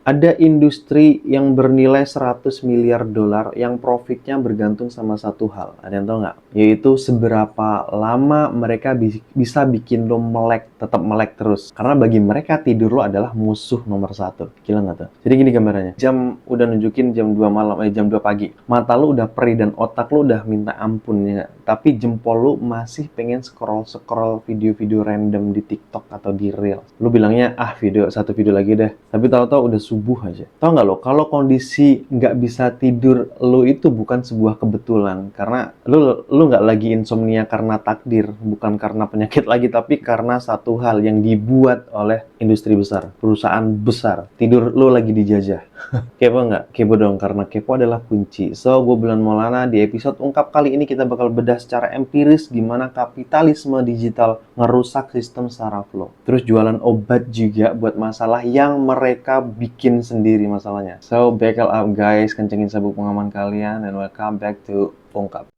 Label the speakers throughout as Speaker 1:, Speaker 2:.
Speaker 1: Ada industri yang bernilai 100 miliar dolar yang profitnya bergantung sama satu hal. Ada yang tahu nggak? Yaitu seberapa lama mereka bisa bikin lo melek, tetap melek terus. Karena bagi mereka tidur lo adalah musuh nomor satu. Gila nggak tuh? Jadi gini gambarannya. Jam udah nunjukin jam 2 malam, jam 2 pagi. Mata lo udah perih dan otak lo udah minta ampun ya. Tapi jempol lo masih pengen scroll video-video random di TikTok atau di Reels. Lo bilangnya, satu video lagi deh. Tapi tahu-tahu udah subuh aja. Tahu nggak lo, kalau kondisi nggak bisa tidur lo itu bukan sebuah kebetulan. Karena lo nggak lagi insomnia karena takdir, bukan karena penyakit lagi, tapi karena satu hal yang dibuat oleh industri besar, perusahaan besar. Tidur lo lagi dijajah. Kepo nggak? Kepo dong, karena kepo adalah kunci. So, gue Bulan Maulana, di episode Ungkap kali ini kita bakal bedah secara empiris gimana kapitalisme digital ngerusak sistem saraf lo. Terus jualan obat juga buat masalah yang mereka bikin sendiri masalahnya. So, buckle up guys, kencengin sabuk pengaman kalian, and welcome back to Ungkap.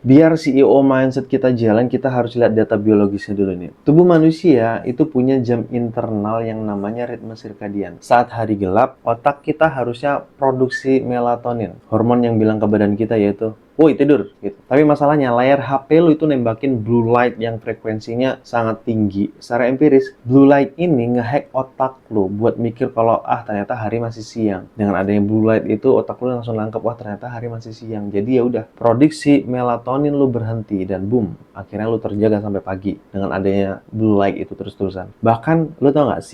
Speaker 1: Biar CEO mindset kita jalan, kita harus lihat data biologisnya dulu nih. Tubuh manusia itu punya jam internal yang namanya ritme sirkadian. Saat hari gelap, otak kita harusnya produksi melatonin, hormon yang bilang ke badan kita yaitu, woi tidur, gitu. Tapi masalahnya, layar HP lu itu nembakin blue light yang frekuensinya sangat tinggi. Secara empiris, blue light ini ngehack otak lu buat mikir kalau, ternyata hari masih siang. Dengan adanya blue light itu, otak lu langsung nangkep, ternyata hari masih siang. Jadi ya udah, produksi melatonin lu berhenti dan boom, akhirnya lu terjaga sampai pagi dengan adanya blue light itu terus-terusan. Bahkan lu tau nggak,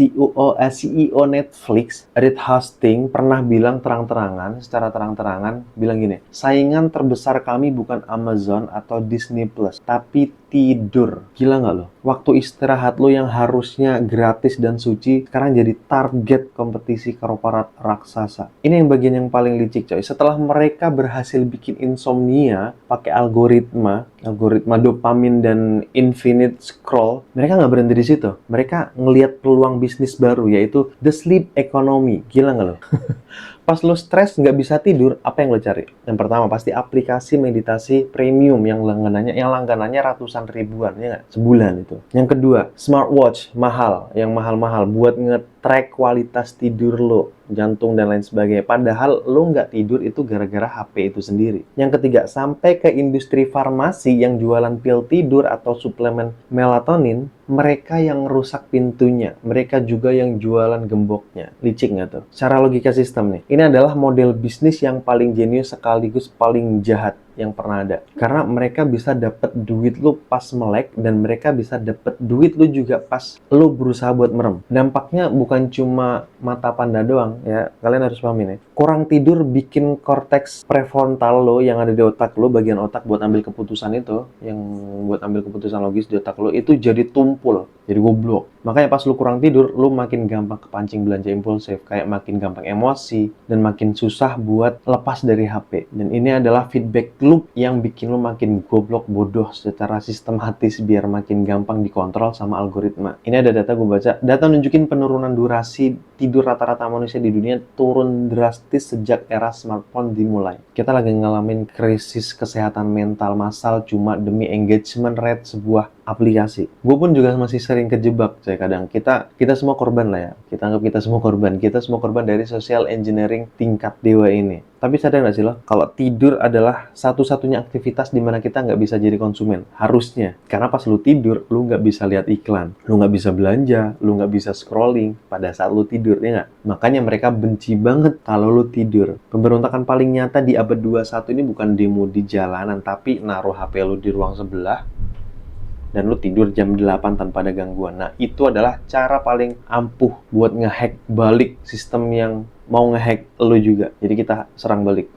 Speaker 1: CEO Netflix, Reed Hastings, pernah bilang secara terang-terangan bilang gini, saingan terbesar kami bukan Amazon atau Disney Plus, tapi tidur. Gila nggak lo? Waktu istirahat lo yang harusnya gratis dan suci sekarang jadi target kompetisi korporat raksasa. Ini yang bagian yang paling licik coy. Setelah mereka berhasil bikin insomnia pakai algoritma dopamin dan infinite scroll, mereka nggak berhenti di situ. Mereka ngelihat peluang bisnis baru, yaitu the sleep economy. Gila nggak lo? Pas lo stres nggak bisa tidur, apa yang lo cari? Yang pertama pasti aplikasi meditasi premium yang langganannya ratusan ribuan, ya nggak? Sebulan itu. Yang kedua, smartwatch yang mahal-mahal buat nge-track kualitas tidur lo, jantung dan lain sebagainya. Padahal lo nggak tidur itu gara-gara HP itu sendiri. Yang ketiga, sampai ke industri farmasi yang jualan pil tidur atau suplemen melatonin, mereka yang rusak pintunya, mereka juga yang jualan gemboknya. Licik nggak tuh? Secara logika sistem nih, ini adalah model bisnis yang paling jenius sekaligus paling jahat yang pernah ada. Karena mereka bisa dapat duit lu pas melek, dan mereka bisa dapat duit lu juga pas lu berusaha buat merem. Dampaknya bukan cuma mata panda doang ya, kalian harus paham ini. Kurang tidur bikin korteks prefrontal lo yang ada di otak lo, bagian otak buat ambil keputusan itu, yang buat ambil keputusan logis di otak lo itu jadi tumpul, jadi goblok. Makanya pas lu kurang tidur, lu makin gampang kepancing belanja impulsif, kayak makin gampang emosi, dan makin susah buat lepas dari HP. Dan ini adalah feedback loop yang bikin lu makin goblok, bodoh secara sistematis biar makin gampang dikontrol sama algoritma. Ini ada data gue baca, data nunjukin penurunan durasi tidur rata-rata manusia di dunia turun drastis sejak era smartphone dimulai. Kita lagi ngalamin krisis kesehatan mental massal cuma demi engagement rate sebuah aplikasi. Gue pun juga masih sering kejebak, kadang. Kita semua korban lah ya. Kita anggap kita semua korban. Kita semua korban dari social engineering tingkat dewa ini. Tapi sadar nggak sih lo, kalau tidur adalah satu-satunya aktivitas di mana kita nggak bisa jadi konsumen. Harusnya. Karena pas lu tidur, lu nggak bisa lihat iklan. Lu nggak bisa belanja. Lu nggak bisa scrolling pada saat lu tidur, ya nggak? Makanya mereka benci banget kalau lu tidur. Pemberontakan paling nyata di abad 21 ini bukan demo di jalanan, tapi naruh HP lu di ruang sebelah, dan lu tidur jam 8 tanpa ada gangguan. Nah, itu adalah cara paling ampuh buat ngehack balik sistem yang mau ngehack lu juga. Jadi kita serang balik.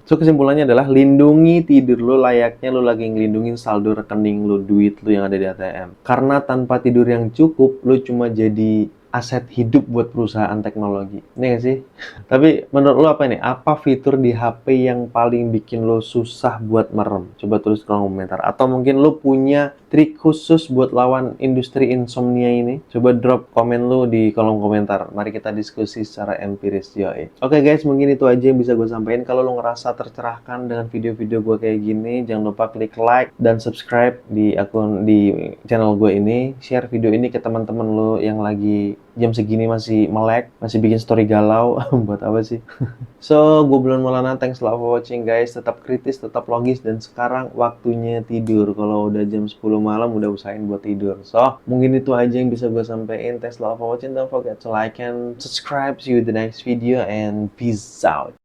Speaker 1: So, kesimpulannya adalah lindungi tidur lu layaknya lu lagi ngelindungin saldo rekening lu, duit lu yang ada di ATM. Karena tanpa tidur yang cukup, lu cuma jadi aset hidup buat perusahaan teknologi. Ini nggak sih? Tapi menurut lo apa nih? Apa fitur di HP yang paling bikin lo susah buat merem? Coba tulis di kolom komentar. Atau mungkin lo punya trik khusus buat lawan industri insomnia ini? Coba drop komen lu di kolom komentar. Mari kita diskusi secara empiris, yoi. Oke guys, mungkin itu aja yang bisa gue sampaikan. Kalau lu ngerasa tercerahkan dengan video-video gue kayak gini, jangan lupa klik like dan subscribe di channel gue ini. Share video ini ke teman-teman lu yang lagi jam segini masih melek, masih bikin story galau. Buat apa sih? So, gue Bulan Maulana, thanks a lot for watching guys. Tetap kritis, tetap logis, dan sekarang waktunya tidur. Kalau udah jam 10 malam, udah usahain buat tidur. So, mungkin itu aja yang bisa gue sampaikan. Thanks a lot for watching. Don't forget to like and subscribe. See you in the next video and peace out.